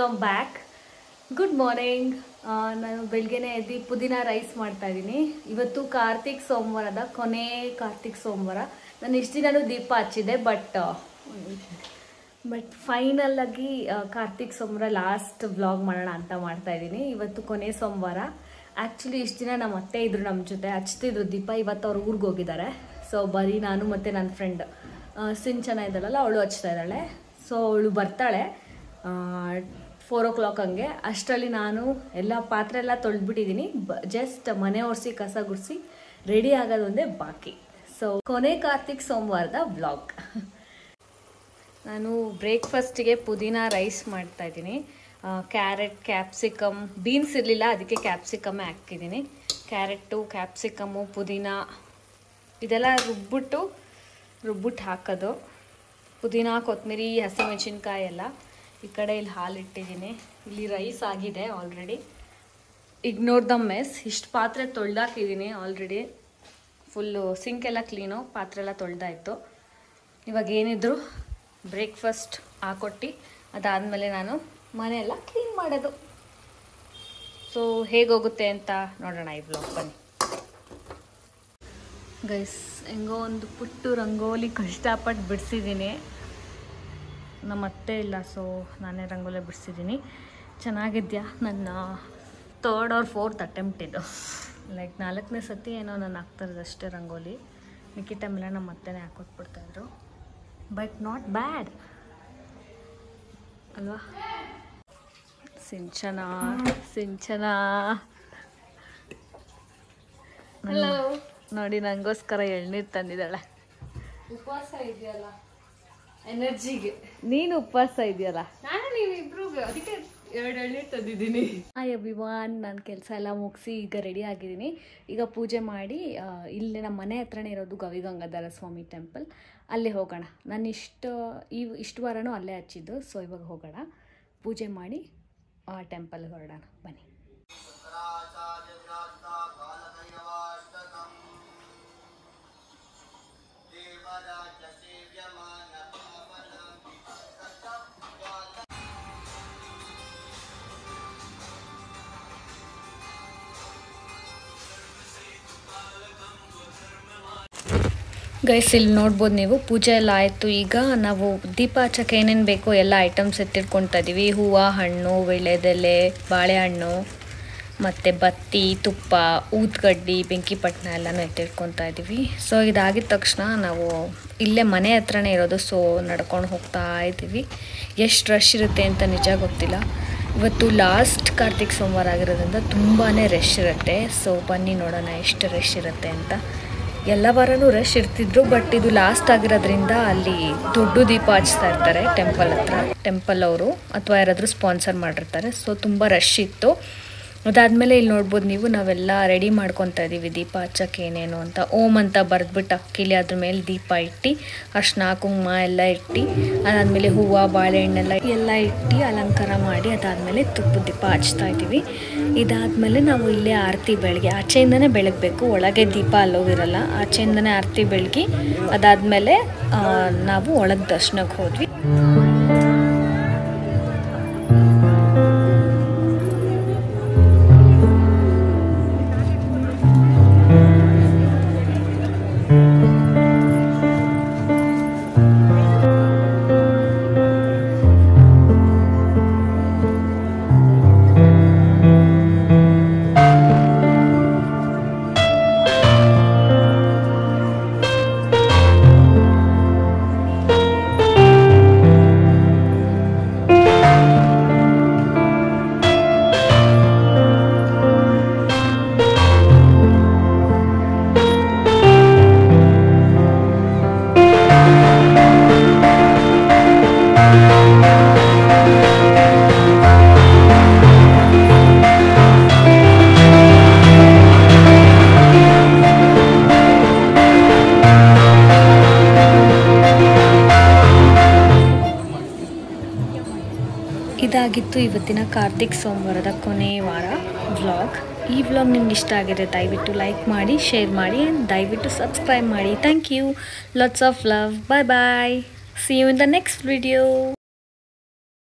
Welcome back. Good morning. ನಾನು ಬೆಳಗ್ಗೆನೇ ಎದ್ದು ಪುದೀನ ರೈಸ್ ಮಾಡ್ತಾ ಇದ್ದೀನಿ. ಇವತ್ತು ಕಾರ್ತಿಕ್ ಸೋಮವಾರದ ಕೊನೆ ಕಾರ್ತಿಕ್ ಸೋಮವಾರ. ನಾನು ಇಷ್ಟು ದಿನವೂ ದೀಪ ಹಚ್ಚಿದ್ದೆ, ಬಟ್ ಫೈನಲ್ ಆಗಿ ಕಾರ್ತಿಕ್ ಸೋಮವಾರ ಲಾಸ್ಟ್ ವ್ಲಾಗ್ ಮಾಡೋಣ ಅಂತ ಮಾಡ್ತಾ ಇದ್ದೀನಿ. ಇವತ್ತು ಕೊನೆ ಸೋಮವಾರ. ಆ್ಯಕ್ಚುಲಿ ಇಷ್ಟು ದಿನ ನಮ್ಮ ಅತ್ತೆ ಇದ್ರು ನಮ್ಮ ಜೊತೆ ಹಚ್ತಿದ್ರು ದೀಪ. ಇವತ್ತು ಅವ್ರು ಊರಿಗೆ ಹೋಗಿದ್ದಾರೆ. ಸೊ ಬರೀ ನಾನು ಮತ್ತು ನನ್ನ ಫ್ರೆಂಡ್ ಸಿಂಚನ ಇದ್ದಾಳಲ್ಲ, ಅವಳು ಹಚ್ತಾ ಇದ್ದಾಳೆ. ಸೊ ಅವಳು ಬರ್ತಾಳೆ 4 o'clock ಹಂಗೆ. ಅಷ್ಟರಲ್ಲಿ ನಾನು ಎಲ್ಲ ಪಾತ್ರೆ ಎಲ್ಲ ತೊಳೆದ್ಬಿಟ್ಟಿದ್ದೀನಿ. ಜಸ್ಟ್ ಮನೆ ಒರೆಸಿ ಕಸ ಗುಡಿಸಿ ರೆಡಿ ಆಗೋದೊಂದೇ ಬಾಕಿ. ಸೊ ಕೊನೆ ಕಾರ್ತಿಕ್ ಸೋಮವಾರದ ವ್ಲಾಗ್. ನಾನು ಬ್ರೇಕ್ಫಾಸ್ಟಿಗೆ ಪುದೀನ ರೈಸ್ ಮಾಡ್ತಾಯಿದ್ದೀನಿ. ಕ್ಯಾರೆಟ್, ಕ್ಯಾಪ್ಸಿಕಮ್, ಬೀನ್ಸ್ ಇರಲಿಲ್ಲ, ಅದಕ್ಕೆ ಕ್ಯಾಪ್ಸಿಕಮ್ಮೇ ಹಾಕಿದ್ದೀನಿ. ಕ್ಯಾರೆಟು, ಕ್ಯಾಪ್ಸಿಕಮ್ಮು, ಪುದೀನ ಇದೆಲ್ಲ ರುಬ್ಬಿಟ್ಟು ಹಾಕೋದು. ಪುದೀನ, ಕೊತ್ತಂಬರಿ, ಹಸಿಮೆಣಸಿನ್ಕಾಯಿ ಎಲ್ಲ. ಈ ಕಡೆ ಇಲ್ಲಿ ಹಾಲು ಇಟ್ಟಿದ್ದೀನಿ. ಇಲ್ಲಿ ರೈಸ್ ಆಗಿದೆ ಆಲ್ರೆಡಿ. Ignore the mess. ಇಷ್ಟು ಪಾತ್ರೆ ತೊಳೆದಾಕಿದ್ದೀನಿ ಆಲ್ರೆಡಿ. ಫುಲ್ಲು ಸಿಂಕ್ ಎಲ್ಲ ಕ್ಲೀನು, ಪಾತ್ರೆ ಎಲ್ಲ ತೊಳೆದಾಯಿತು. ಇವಾಗ ಏನಿದ್ರು ಬ್ರೇಕ್ಫಾಸ್ಟ್ ಹಾಕೊಟ್ಟು ಅದಾದಮೇಲೆ ನಾನು ಮನೆಯೆಲ್ಲ ಕ್ಲೀನ್ ಮಾಡೋದು. ಸೊ ಹೇಗೋಗುತ್ತೆ ಅಂತ ನೋಡೋಣ ಈ ವ್ಲಾಗ್. ಬನ್ನಿ ಗೈಸ್. ಹೆಂಗೋ ಒಂದು ಪುಟ್ಟು ರಂಗೋಲಿ ಕಷ್ಟಪಟ್ಟು ಬಿಡಿಸಿದ್ದೀನಿ. ನಮ್ಮ ಅತ್ತೆ ಇಲ್ಲ, ಸೊ ನಾನೇ ರಂಗೋಲಿ ಬಿಡಿಸಿದ್ದೀನಿ. ಚೆನ್ನಾಗಿದೆಯಾ? ನನ್ನ 3rd or 4th ಅಟೆಂಪ್ಟ್ ಇದು. ಲೈಕ್ 4ನೇ ಸತಿ ಏನೋ ನಾನು ಹಾಕ್ತಾರದಷ್ಟೇ ರಂಗೋಲಿ. ಮಿಕ್ಕಿ ಟೈಮೆಲ್ಲ ನಮ್ಮ ಅತ್ತೆನೇ ಹಾಕೊಟ್ಬಿಡ್ತಾಯಿದ್ರು. ಬಟ್ ನಾಟ್ ಬ್ಯಾಡ್ ಅಲ್ವಾ? ಸಿಂಚನ ನೋಡಿ, ನನಗೋಸ್ಕರ ಎಳ್ನೀರು ತಂದಿದ್ದಾಳೆ. ಉಪವಾಸ ಇದೆಯಲ್ಲ ಎನರ್ಜಿಗೆ. ನೀನು ಉಪವಾಸ ಇದೆಯಲ್ಲ, ನಾನು ನೀವಿಬ್ರು, ಅದಕ್ಕೆ 2 ಎಳ್ನೀರು ತಂದಿದ್ದೀನಿ. ಹಾಯ್ ಎವ್ರಿವಾನ್, ನಾನು ಕೆಲಸ ಎಲ್ಲ ಮುಗಿಸಿ ಈಗ ರೆಡಿ ಆಗಿದ್ದೀನಿ. ಈಗ ಪೂಜೆ ಮಾಡಿ ಇಲ್ಲೇ ನಮ್ಮ ಮನೆ ಹತ್ರನೇ ಇರೋದು ಗವಿಗಂಗಾಧರ ಸ್ವಾಮಿ ಟೆಂಪಲ್, ಅಲ್ಲೇ ಹೋಗೋಣ. ನಾನು ಇಷ್ಟು ವಾರನೂ ಅಲ್ಲೇ ಹಚ್ಚಿದ್ದು. ಸೊ ಇವಾಗ ಹೋಗೋಣ, ಪೂಜೆ ಮಾಡಿ ಟೆಂಪಲ್ಗೆ ಹೊರಡೋಣ. ಬನ್ನಿ. ಗೈಸ್, ಇಲ್ಲಿ ನೋಡ್ಬೋದು ನೀವು, ಪೂಜೆ ಎಲ್ಲ ಆಯಿತು. ಈಗ ನಾವು ದೀಪ ಹಚ್ಚಕ್ಕೆ ಏನೇನು ಬೇಕೋ ಎಲ್ಲ ಐಟಮ್ಸ್ ಎತ್ತಿಟ್ಕೊಳ್ತಾ ಇದ್ದೀವಿ. ಹೂವು, ಹಣ್ಣು, ವೀಳ್ಯದೆಲೆ, ಬಾಳೆಹಣ್ಣು, ಮತ್ತು ಬತ್ತಿ, ತುಪ್ಪ, ಊದ್ಗಡ್ಡಿ, ಬೆಂಕಿಪಟ್ಟಣ ಎಲ್ಲನೂ ಎತ್ತಿಟ್ಕೊಳ್ತಾ ಇದ್ದೀವಿ. ಸೊ ಇದಾಗಿದ ತಕ್ಷಣ ನಾವು ಇಲ್ಲೇ ಮನೆ ಹತ್ರನೇ ಇರೋದು. ಸೊ ನಡ್ಕೊಂಡು ಹೋಗ್ತಾ ಇದ್ದೀವಿ. ಎಷ್ಟು ರಶ್ ಇರುತ್ತೆ ಅಂತ ನಿಜ ಗೊತ್ತಿಲ್ಲ. ಇವತ್ತು ಲಾಸ್ಟ್ ಕಾರ್ತಿಕ್ ಸೋಮವಾರ ಆಗಿರೋದ್ರಿಂದ ತುಂಬಾ ರಶ್ ಇರುತ್ತೆ. ಸೊ ಬನ್ನಿ ನೋಡೋಣ ಎಷ್ಟು ರಶ್ ಇರುತ್ತೆ ಅಂತ. ಎಲ್ಲ ವಾರನೂ ರಶ್ ಇರ್ತಿದ್ರು, ಬಟ್ ಇದು ಲಾಸ್ಟ್ ಆಗಿರೋದ್ರಿಂದ ಅಲ್ಲಿ ದೊಡ್ಡ ದೀಪ ಹಚ್ತಾ ಇರ್ತಾರೆ ಟೆಂಪಲ್ ಹತ್ರ. ಟೆಂಪಲ್ ಅವರು ಅಥವಾ ಯಾರಾದರೂ ಸ್ಪಾನ್ಸರ್ ಮಾಡಿರ್ತಾರೆ. ಸೊ ತುಂಬ ರಶ್ ಇತ್ತು. ಅದಾದಮೇಲೆ ಇಲ್ಲಿ ನೋಡ್ಬೋದು ನೀವು, ನಾವೆಲ್ಲ ರೆಡಿ ಮಾಡ್ಕೊತಾ ಇದ್ದೀವಿ ದೀಪ ಹಚ್ಚಕ್ಕೆ ಏನೇನು ಅಂತ. ಓಂ ಅಂತ ಬರೆದ್ಬಿಟ್ಟು ಅಕ್ಕಿಲಿ ಅದ್ರ ಮೇಲೆ ದೀಪ ಇಟ್ಟು, ಅರ್ಶಿನ ಕುಂಕುಮ ಎಲ್ಲ ಇಟ್ಟು, ಅದಾದಮೇಲೆ ಹೂವು, ಬಾಳೆಹಣ್ಣೆಲ್ಲ ಇಟ್ಟು ಅಲಂಕಾರ ಮಾಡಿ, ಅದಾದಮೇಲೆ ತುಪ್ಪದ ದೀಪ ಹಚ್ತಾ ಇದ್ದೀವಿ. ಇದಾದಮೇಲೆ ನಾವು ಇಲ್ಲೇ ಆರತಿ ಬೆಳಗ್ಗೆ ಆಚೆಯಿಂದನೇ ಬೆಳಗಬೇಕು. ಒಳಗೆ ದೀಪ ಅಲ್ಲೋಗಿರಲ್ಲ. ಆಚೆಯಿಂದನೇ ಆರತಿ ಬೆಳಗಿ ಅದಾದಮೇಲೆ ನಾವು ಒಳಗೆ ದರ್ಶನಕ್ಕೆ ಹೋದ್ವಿ. ಇದಾಗಿತ್ತು ಇವತ್ತಿನ ಕಾರ್ತಿಕ್ ಸೋಮವಾರದ ಕೊನೆ ವಾರ ವ್ಲಾಗ್. ಈ ವ್ಲಾಗ್ ನಿಮ್ಗೆ ಇಷ್ಟ ಆಗಿದೆ ದಯವಿಟ್ಟು ಲೈಕ್ ಮಾಡಿ, ಶೇರ್ ಮಾಡಿ, ದಯವಿಟ್ಟು ಸಬ್ಸ್ಕ್ರೈಬ್ ಮಾಡಿ. Thank you. Lots of love. Bye bye. See you in the next video.